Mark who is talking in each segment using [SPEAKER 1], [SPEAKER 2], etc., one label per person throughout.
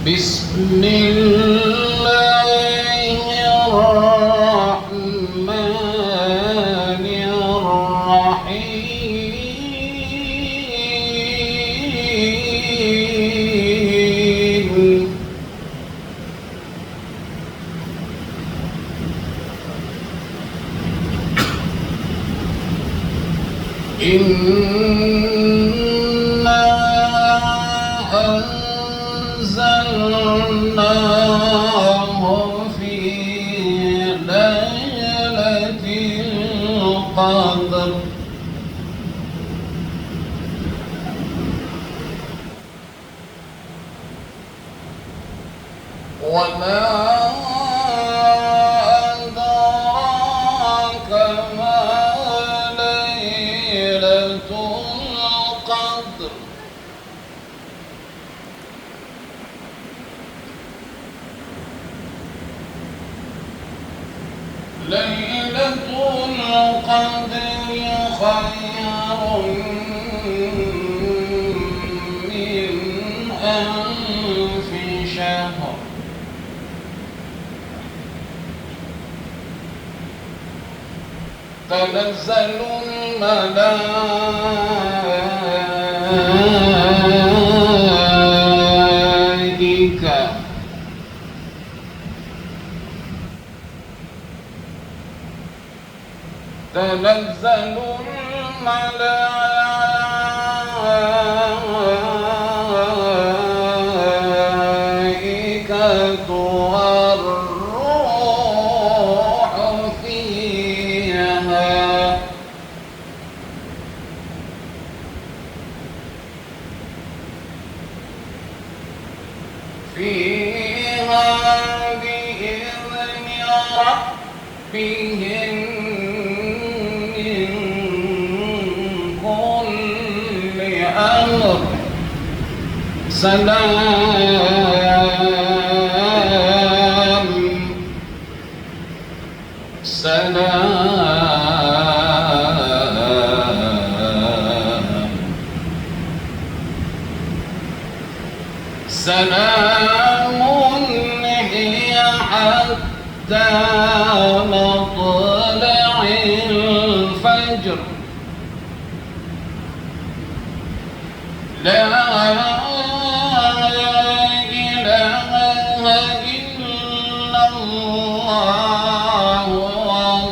[SPEAKER 1] بسم الله الرحمن الرحيم إنا أنزلناه في ليلة القدر وما أدراك ما ليلة القدر ليلة القدر خير من ألف شهر تنزل الملائكة تنزل الملائكة والروح فيها بإذن ربهم من كل أمر سلام سلام هي حتى مطلع الفجر لا إله إلا الله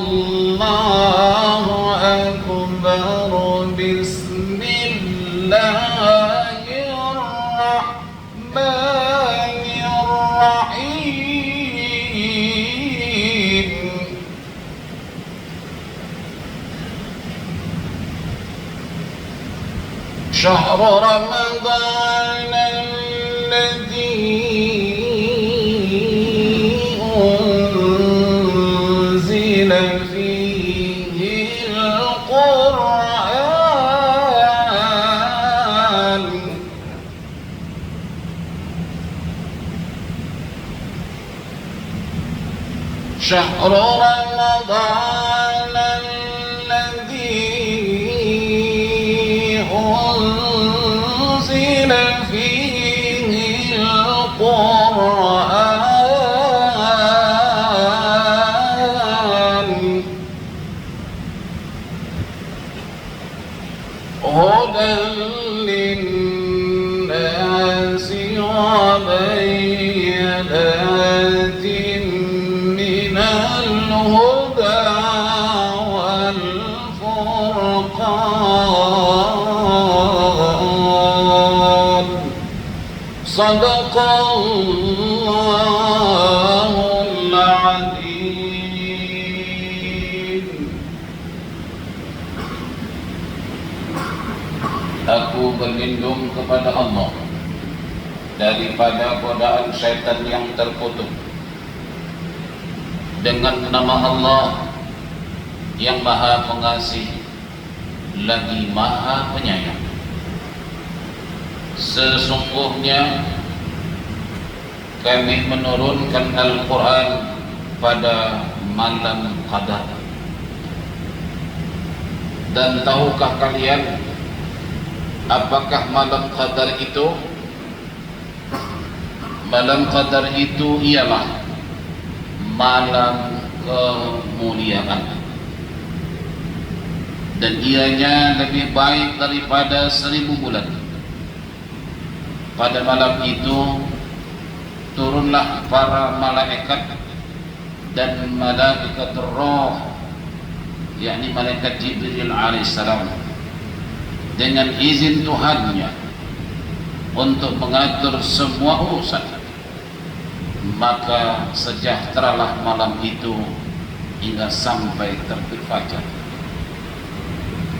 [SPEAKER 1] والله أكبر بسم الله الرحمن الرحيم شهر رمضان الذي أنزل فيه القرآن شهر رمضان الذي أنزل فيه القرآن هدى للناس وبينات من الهدى والفرقان صدق الله العظيم. Aku berlindung kepada Allah daripada godaan syaitan yang terkutuk dengan nama Allah yang Maha Pengasih lagi Maha Penyayang. Sesungguhnya kami menurunkan Al-Quran pada malam Qadar. Dan tahukah kalian apakah malam Qadar itu? Malam Qadar itu ialah malam kemuliaan, dan ianya lebih baik daripada 1000 bulan. Pada malam itu turunlah para malaikat dan malaikat roh, yakni malaikat Jibril alaihissalam, dengan izin Tuhannya untuk mengatur semua urusan. Maka sejahteralah malam itu hingga sampai terbit fajar.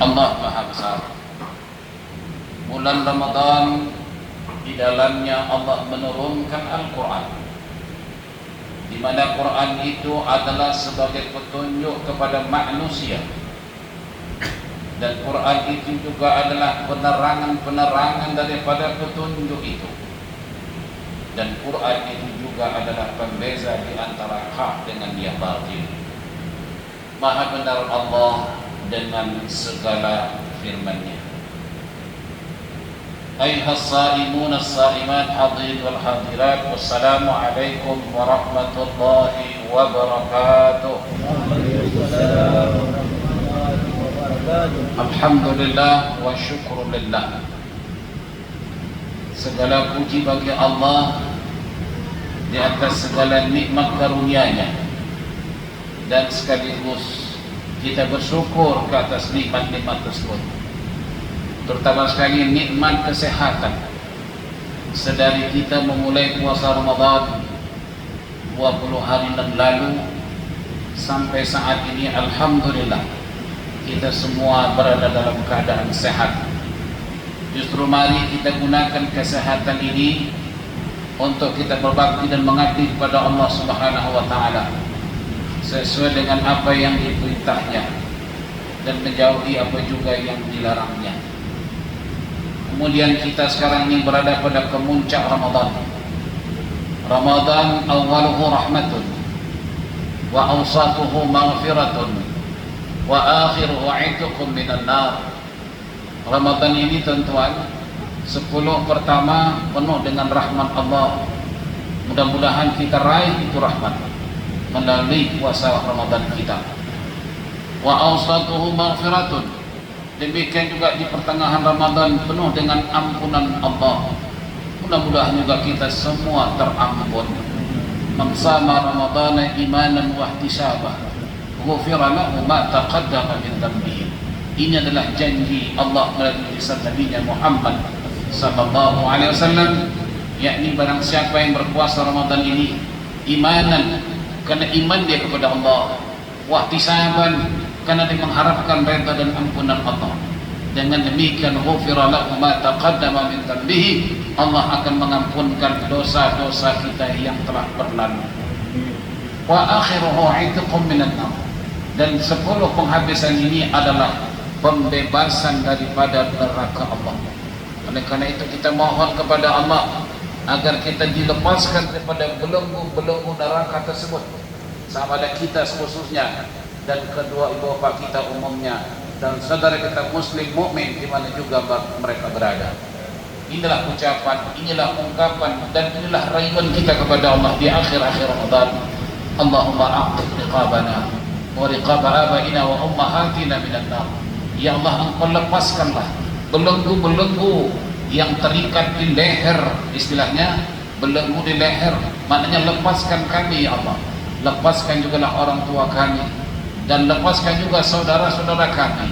[SPEAKER 1] Allah Maha Besar. Bulan Ramadan, di dalamnya Allah menurunkan Al-Quran, di mana Quran itu adalah sebagai petunjuk kepada manusia, dan Quran itu juga adalah penerangan-penerangan daripada petunjuk itu, dan Quran itu juga adalah pembeza di antara hak dengan yang batil. Maha benar Allah dengan segala firman-Nya. Ayuhas saimun as-saimat, hadirin wal hadirat, wassalamu alaikum warahmatullahi wabarakatuh. Alhamdulillah wa syukrulillah. Segala puji bagi Allah di atas segala nikmat karunia-Nya, dan sekaligus kita bersyukur ke atas nikmat-nikmat tersebut, terutama sekali nikmat kesehatan. Sedari kita memulai puasa Ramadan 20 hari yang lalu sampai saat ini, alhamdulillah kita semua berada dalam keadaan sehat. Justru mari kita gunakan kesehatan ini untuk kita berbakti dan mengabdi kepada Allah Subhanahu wa taala sesuai dengan apa yang diperintahnya, dan menjauhi apa juga yang dilarangnya. Kemudian kita sekarang ini berada pada kemuncak Ramadan. Ramadan awaluhu rahmatun, wa awsatuhu maghfiratun, wa akhiruhu itqun minan nar. Ramadan ini tuan-tuan, 10 pertama penuh dengan rahmat Allah. Mudah-mudahan kita raih itu rahmat melalui puasa Ramadan kita. Wa awsatuhu maghfiratun, demikian juga di pertengahan Ramadan penuh dengan ampunan Allah. Mudah-mudahan juga kita semua terampun. Man shama Ramadana imanan wa ihtisaban, ghufira lahu ma taqaddama min dhanbihi. Ini adalah janji Allah melalui lisan Nabi-Nya Muhammad sallallahu alaihi wasallam, yakni barang siapa yang berpuasa Ramadan ini imanan, karena iman dia kepada Allah, wa ihtisaban, karena dia mengharapkan redha dan ampunan Allah, dengan demikian ghufira lahu ma taqaddama min dhanbihi, Allah akan mengampunkan dosa-dosa kita yang telah berlalu. Wa akhiruhu itqun minan nar, dan 10 penghabisan ini adalah pembebasan daripada neraka Allah. Oleh karena itu kita mohon kepada Allah agar kita dilepaskan daripada belenggu-belenggu neraka tersebut, sama ada kita khususnya, dan kedua ibu bapa kita umumnya, dan saudara kita muslim mukmin di mana juga mereka berada. Inilah ucapan, inilah ungkapan, dan inilah rayuan kita kepada Allah di akhir-akhir Ramadan. Allahumma a'tiq riqabana wa riqab abaina wa ummahatina minan nar. Ya Allah, Engkau lepaskanlah belenggu-belenggu yang terikat di leher, istilahnya belenggu di leher, maknanya lepaskan kami ya Allah, lepaskan juga lah orang tua kami, dan lepaskan juga saudara-saudara kami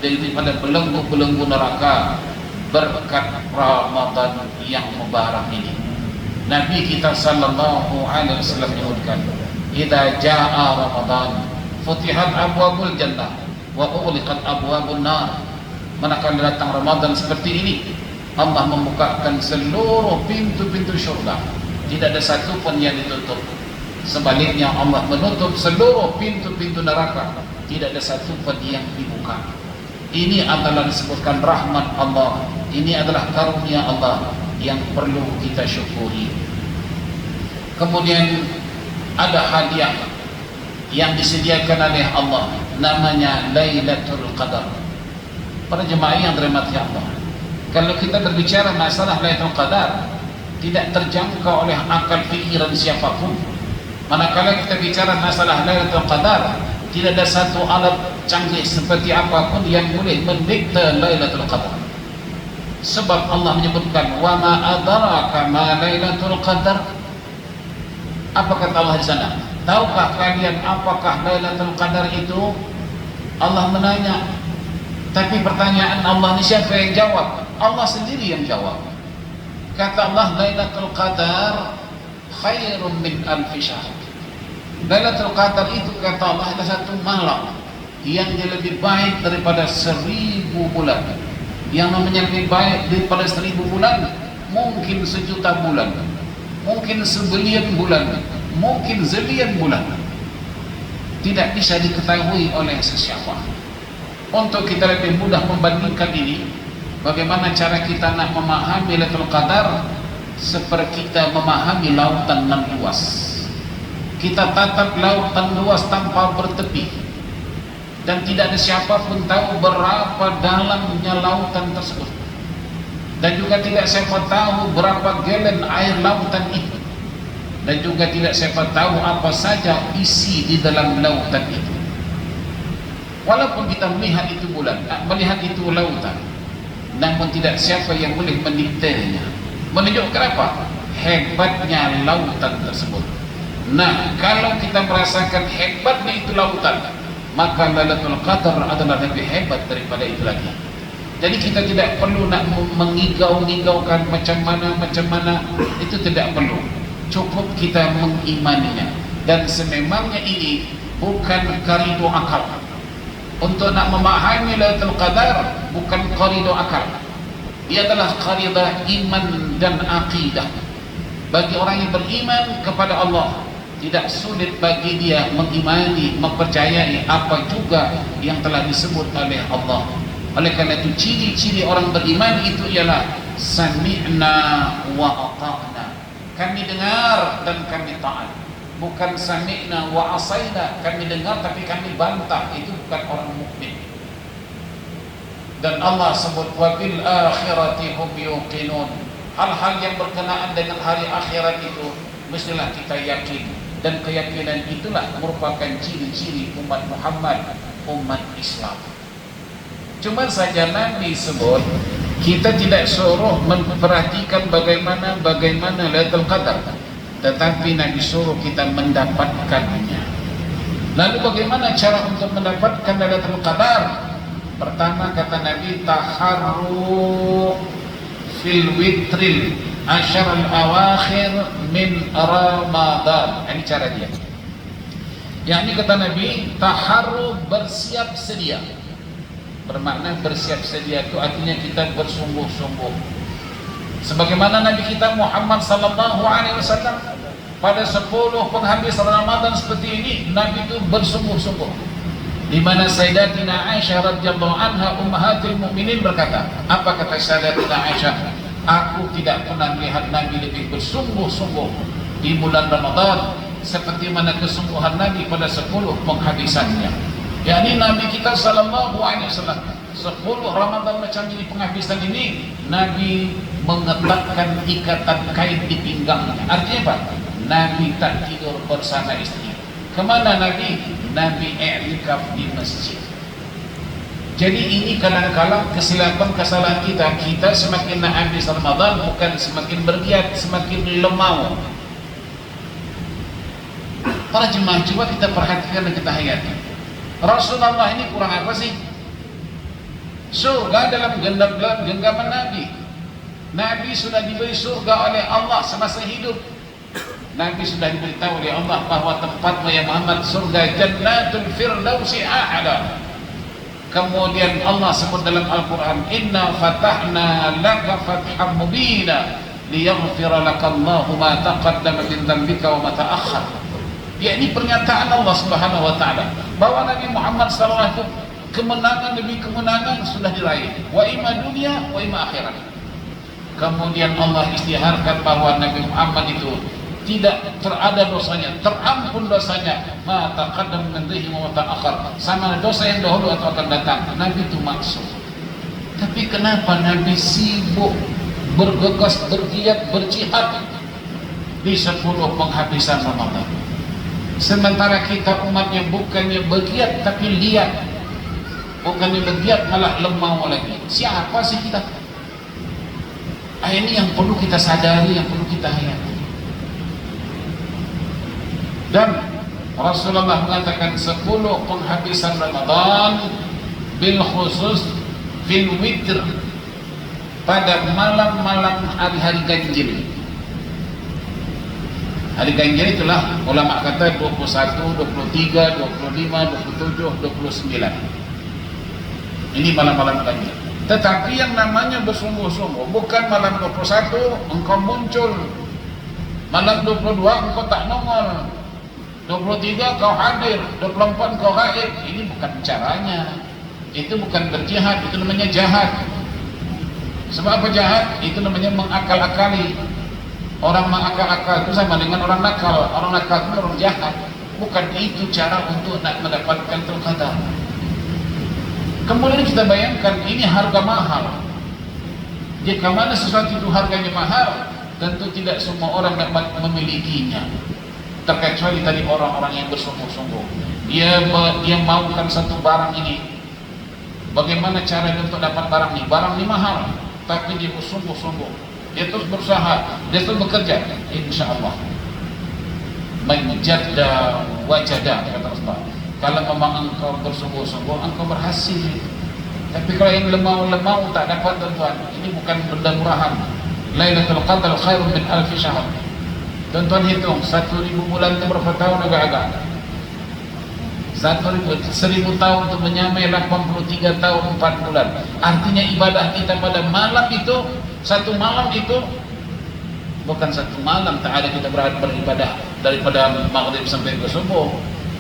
[SPEAKER 1] daripada belenggu-belenggu neraka berkat Ramadan yang mubarak ini. Nabi kita sallallahu alaihi wasallam menyebutkan, "Idza jaa Ramadan futihat abwabul jannah wa ughliqat abwabun nar." Manakala datang Ramadan seperti ini, Allah membukakan seluruh pintu-pintu syurga, tidak ada satu pun yang ditutup. Sebaliknya Allah menutup seluruh pintu-pintu neraka, tidak ada satu pun yang dibuka. Ini adalah disebutkan rahmat Allah, ini adalah karunia Allah yang perlu kita syukuri. Kemudian ada hadiah yang disediakan oleh Allah, namanya Lailatul Qadar. Para jemaah yang dirahmati Allah, kalau kita berbicara masalah Lailatul Qadar, tidak terjangkau oleh akal pikiran siapapun. Manakala kita bicara masalah Lailatul Qadar, tidak ada satu alat canggih seperti apapun yang boleh mendikte Lailatul Qadar. Sebab Allah menyebutkan, wa ma adraka ma Lailatul Qadar. Apa kata Allah di sana? Tahukah kalian apakah Lailatul Qadar itu? Allah menanya. Tapi pertanyaan Allah ini siapa yang jawab? Allah sendiri yang jawab. Kata Allah, Lailatul Qadar khairun min alfi syahr. Lailatul Qadar itu kata Allah adalah satu malam yang lebih baik daripada 1000 bulan. Yang namanya lebih baik daripada 1000 bulan, mungkin 1.000.000 bulan, mungkin 1.000.000 bulan, mungkin zillion bulan. Tidak bisa diketahui oleh sesiapa. Untuk kita lebih mudah membandingkan ini, bagaimana cara kita nak memahami Lailatul Qadar, seperti kita memahami lautan nan luas. Kita tatap lautan luas tanpa bertepi, dan tidak ada siapapun tahu berapa dalamnya lautan tersebut, dan juga tidak siapa tahu berapa galen air lautan itu, dan juga tidak siapa tahu apa saja isi di dalam lautan itu. Walaupun kita melihat itu bulan, melihat itu lautan, namun tidak siapa yang boleh mendikternya. Menunjukkan apa? Hebatnya lautan tersebut. Nah, kalau kita merasakan hebatnya itu lautan, maka Lailatul Qadar adalah lebih hebat daripada itu lagi. Jadi kita tidak perlu nak mengigau-igaukan macam mana, itu tidak perlu. Cukup kita mengimaninya. Dan sememangnya ini bukan koridor akal. Untuk nak memahami Lailatul Qadar bukan koridor akal. Ia adalah koridor iman dan akidah. Bagi orang yang beriman kepada Allah, tidak sulit bagi dia mengimani, mempercayai apa juga yang telah disebut oleh Allah. Oleh karena itu ciri-ciri orang beriman itu ialah sami'na wa ata'na. Kami dengar dan kami taat. Bukan sami'na wa asaina, kami dengar tapi kami bantah. Itu bukan orang mukmin. Dan Allah sebut wa bil akhirati hum yuqinun. Hal-hal yang berkenaan dengan hari akhirat itu mestilah kita yakin. Dan keyakinan itulah merupakan ciri-ciri umat Muhammad, umat Islam. Cuma saja Nabi sebut, kita tidak suruh memperhatikan bagaimana Lailatul Qadar, tetapi Nabi suruh kita mendapatkannya. Lalu bagaimana cara untuk mendapatkan Lailatul Qadar? Pertama kata Nabi, taharru fil witril asyar al-awakhir min Ramadan. Ini cara dia. Yang ini kata Nabi, taharru, bersiap sedia. Bermakna bersiap sedia itu artinya kita bersungguh-sungguh. Sebagaimana Nabi kita Muhammad sallallahu alaihi wasallam pada 10 penghabis Ramadan seperti ini, Nabi itu bersungguh-sungguh. Di mana Sayyidatina Aisyah radhiyallahu anha ummahatul mukminin berkata, apa kata Sayyidatina Aisyah? Aku tidak pernah melihat Nabi lebih bersungguh-sungguh di bulan Ramadan seperti mana kesungguhan Nabi pada 10 penghabisannya. yakni Nabi kita sallallahu alaihi wasallam 10 Ramadan macam ini penghabisan ini, Nabi mengetatkan ikatan kain di pinggangnya. Artinya apa? Nabi tak tidur bersama istri. Kemana Nabi? Nabi i'tikaf di masjid. Jadi ini kadang-kadang kesilapan kesalahan kita. Kita semakin nak habis Ramadan bukan semakin bergiat, semakin lemau. Para jemaah, coba kita perhatikan dan kita hayati. Rasulullah ini kurang apa sih? Surga dalam genggaman Nabi. Nabi sudah diberi surga oleh Allah semasa hidup. Nabi sudah diberitahu oleh Allah bahwa tempatnya ya Muhammad surga Jannatul Firdausi a'la. Kemudian Allah sebut dalam Al-Quran, Inna fatahna laka fatham mubina liyaghfira lakallahu ma taqaddama min dhanbika wa ma ta'akhkhar. Yakni pernyataan Allah Subhanahu wa taala bahwa Nabi Muhammad SAW kemenangan demi kemenangan sudah diraih, wa imma dunia wa imma akhirat. Kemudian Allah istiharkan bahwa Nabi Muhammad itu tidak terada dosanya, terampun dosanya, ma taqaddam min dhanbihi wa ma ta'akhkhar, sama dosa yang dahulu atau akan datang. Nabi itu maksud. Tapi kenapa Nabi sibuk bergegas, bergiat, berjihad di 10 penghabisan Ramadan. Sementara kita umatnya bukannya bergiat tapi lihat, bukannya bergiat malah lemau lagi. Siapa sih kita? Ini yang perlu kita sadari, yang perlu kita hayati. Dan Rasulullah mengatakan 10 penghabisan Ramadan bil khusus fil witr, pada malam-malam hari-hari ganjil. Hari ganjil itulah ulama kata 21, 23, 25, 27, 29. Ini malam-malam ganjil. Tetapi yang namanya bersungguh-sungguh bukan malam 21 engkau muncul, malam 22 engkau tak nongol, 23 kau hadir, 24 kau gaib. Ini bukan caranya. Itu bukan berjihad, itu namanya jahat. Sebab apa jahat? Itu namanya mengakal-akali. Orang mengakal-akal itu sama dengan orang nakal. Orang nakal itu orang jahat. Bukan itu cara untuk nak mendapatkan Qadar. Kemudian kita bayangkan ini harga mahal. Jika mana sesuatu itu harganya mahal, tentu tidak semua orang dapat memilikinya. Terkecuali tadi orang-orang yang bersungguh-sungguh. Dia maukan satu barang ini. Bagaimana cara dia untuk dapat barang ini? Barang ini mahal, tapi dia bersungguh-sungguh. Dia terus berusaha, dia terus bekerja. InsyaAllah menjada wajada, kata Rasulullah. Kalau memang engkau bersungguh-sungguh, engkau berhasil. Tapi kalau yang lemau-lemau tak dapat, tuan-tuan, ini bukan benda murahan. Lailatul Qadar khairun min alfi syahr. Tuan-tuan hitung 1000 bulan itu berapa tahun agak-agak? 1000 tahun untuk menyamai 83 tahun 4 bulan. Artinya ibadah kita pada malam itu, satu malam itu bukan satu malam, tak ada kita beribadah daripada maghrib sampai ke subuh.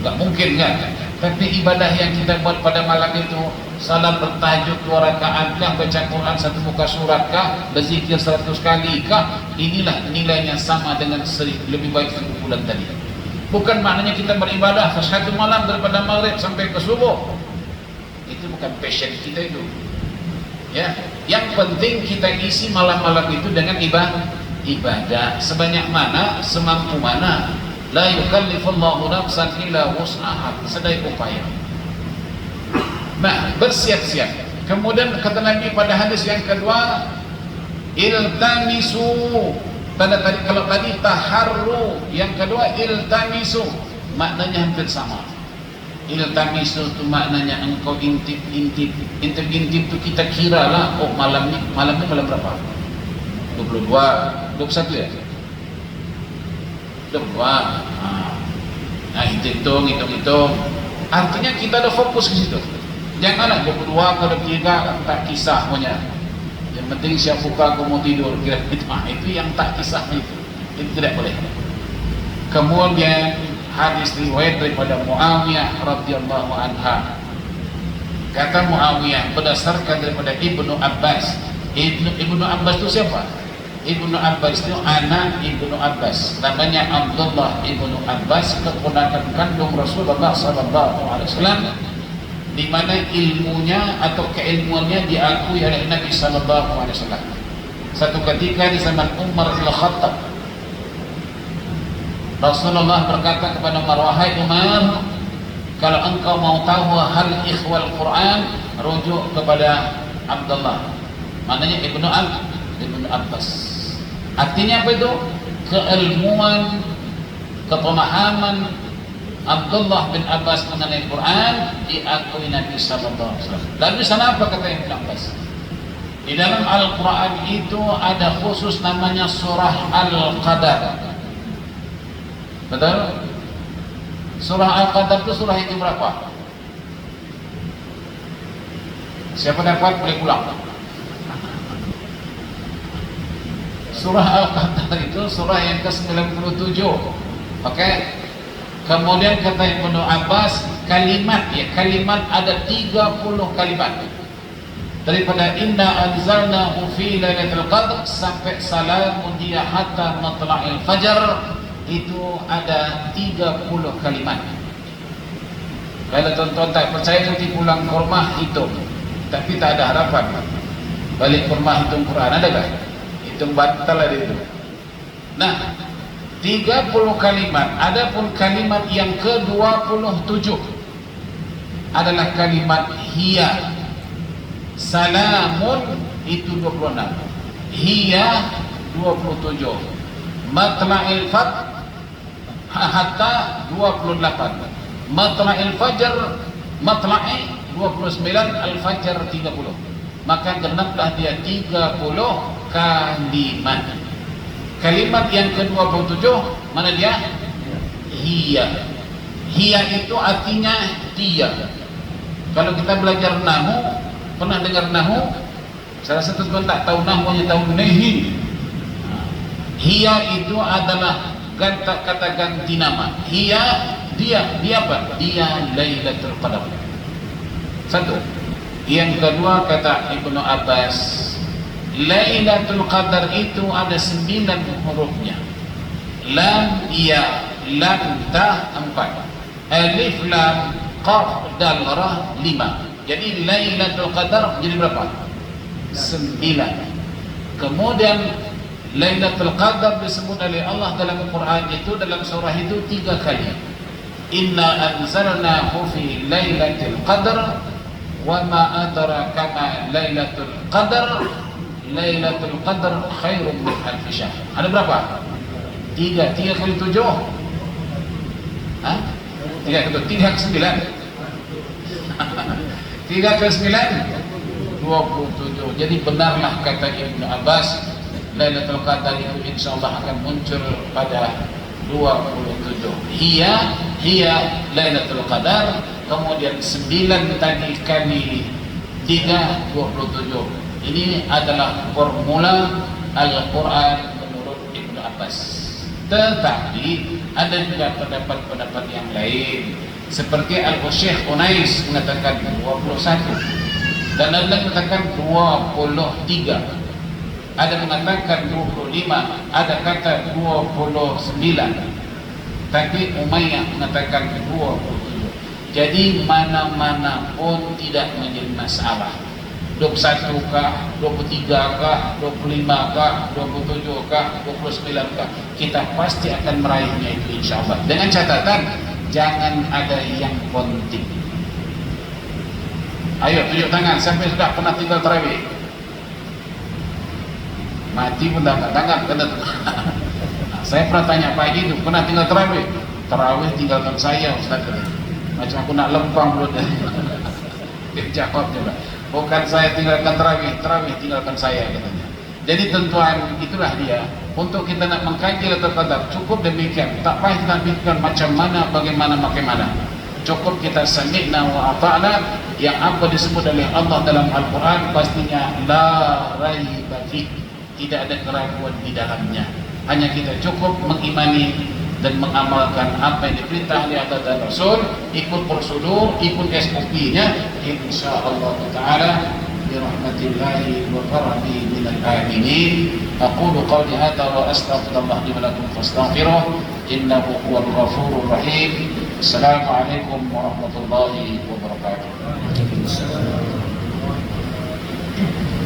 [SPEAKER 1] Enggak mungkin kan? Tapi ibadah yang kita buat pada malam itu, salat bertajuk 2 rakaat kah, baca Quran 1 muka surat kah, berzikir 100 kali kah, inilah nilainya sama dengan lebih baik 1000 bulan tadi. Bukan maknanya kita beribadah satu malam daripada maghrib sampai ke subuh. Itu bukan passion kita itu. Ya, yang penting kita isi malam-malam itu dengan ibadah sebanyak mana, semampu mana. La yukallifullahu nafsan illa wus'aha, sedaya upaya. Nah, bersiap-siap. Kemudian kata Nabi pada hadis yang kedua, iltamisu. Tadi kalau tadi taharru, yang kedua iltamisu, maknanya hampir sama. Iltamisu itu maknanya engkau intip itu kita kira lah. Oh malam ini malam berapa? 22, 21 ya? 22. Nah hitung. Artinya kita ada fokus ke situ. Janganlah 22 ke 23 tak kisah punya. Yang penting siap buka aku mau tidur, kira itu yang tak kisah itu tidak boleh. Kemudian hadis riwayat daripada Muawiyah radhiyallahu anha. Kata Muawiyah berdasarkan daripada Ibnu Abbas. Ibnu Abbas itu siapa? Ibnu Abbas itu anak Ibnu Abbas, namanya Abdullah Ibnu Abbas, keponakan kandung Rasulullah sallallahu alaihi wasallam, di mana ilmunya atau keilmuannya diakui oleh Nabi sallallahu alaihi wasallam. Satu ketika di zaman Umar bin Khattab, Rasulullah berkata kepada Umar, wahai Umar, kalau engkau mau tahu hal ikhwal Quran, rujuk kepada Abdullah, maknanya Ibnu Abbas. Artinya apa itu? Keilmuan, kepemahaman Abdullah bin Abbas mengenai Quran diakui Nabi sallallahu alaihi wasallam. Lalu di sana apa kata Ibnu Abbas? Di dalam Al-Quran itu ada khusus namanya surah Al-Qadar. Betul? Surah Al-Qadar itu surah yang berapa? Siapa dapat boleh ulang? Surah Al-Qadar itu surah yang ke-97. Oke. Kemudian kata Ibnu Abbas, kalimat ada 30 kalimat. Daripada inna anzalnahu fi lailatul qadr sampai salamun hiya hatta matla'il fajar, itu ada 30 kalimat. Kalau tonton tak percaya nanti pulang ke rumah hitung. Tapi tak ada harapan. Balik ke rumah hitung Quran ada tak? hitung bantal ada itu. Nah, 30 kalimat. Adapun kalimat yang ke-27 adalah kalimat hiya. Salamun itu 26. Hiya 27. Matla'il fajr hatta 28. Matla'il fajr matla'i 29, al-fajr 30. Maka genaplah dia 30 kalimat. Kalimat yang ke-27 mana dia? Hiya. Hiya itu artinya dia. Kalau kita belajar nahu, pernah dengar nahu? Salah satu teman tak tahu nahu, hanya tahu nehi. Hiya itu adalah kata ganti nama. Hiya dia apa? Dia Lailatul Qadar. Satu. Yang kedua kata Ibnu Abbas, Lailatul Qadar itu ada 9 hurufnya. Lam, ya, lam, ta 4, alif, lam, qaf, dal, ra 5. Jadi Lailatul Qadar jadi berapa? 9. Kemudian Lailatul Qadar disebut oleh Allah dalam Al-Quran itu, dalam surah itu 3 kali. Inna anzalnahu fi Lailatul Qadar wa ma adraka ma Lailatul Qadar. Lailatul Qadar khairun min alf syahr. Ada berapa? 3 kali 7. Hah? 3 kali 9. 3 kali 9 27. Jadi benarlah kata Ibnu Abbas, Lailatul Qadar itu insyaallah akan muncul pada 27. Hiya Lailatul Qadar. Kemudian 9 tadi kali 3 27. Ini adalah formula Al-Quran menurut Ibnu Abbas. Tetapi ada juga pendapat-pendapat yang lain, seperti Al-Syekh Unais mengatakan 21, dan ada yang mengatakan 23, ada mengatakan 25, ada kata 29, tapi Umayyah mengatakan 27. Jadi mana-mana pun tidak menjadi masalah. 21 kah, 23 kah, 25 kah, 27 kah, 29 kah, kita pasti akan meraihnya itu insyaallah. Dengan catatan jangan ada yang konting. Ayo tunjuk tangan siapa yang sudah pernah tinggal tarawih. Mati pun tak angkat tangan. Saya pernah tanya Pak Haji itu, pernah tinggal tarawih? Tarawih tinggalkan saya Ustaz. Macam aku nak lempang belum. Dia jawab coba. Bukan saya tinggalkan tarawih tinggalkan saya katanya. Jadi tentuan itulah dia. Untuk kita nak mengkaji Lailatul Qadar cukup demikian. Tak payah kita pikirkan macam mana, bagaimana. Cukup kita sami'na wa ata'na, yang apa disebut oleh Allah dalam Al-Quran pastinya la raiba fi, tidak ada keraguan di dalamnya. Hanya kita cukup mengimani dan mengamalkan apa yang diperintah oleh Allah dan Rasul, ikut prosedur, ikut SOP-nya, insyaallah taala bi rahmatillahi wa karamihi minal aminin. Aqulu qawli hadza wa astaghfirullah li wa lakum fastaghfiruh innahu huwal ghafurur rahim. Assalamualaikum warahmatullahi wabarakatuh.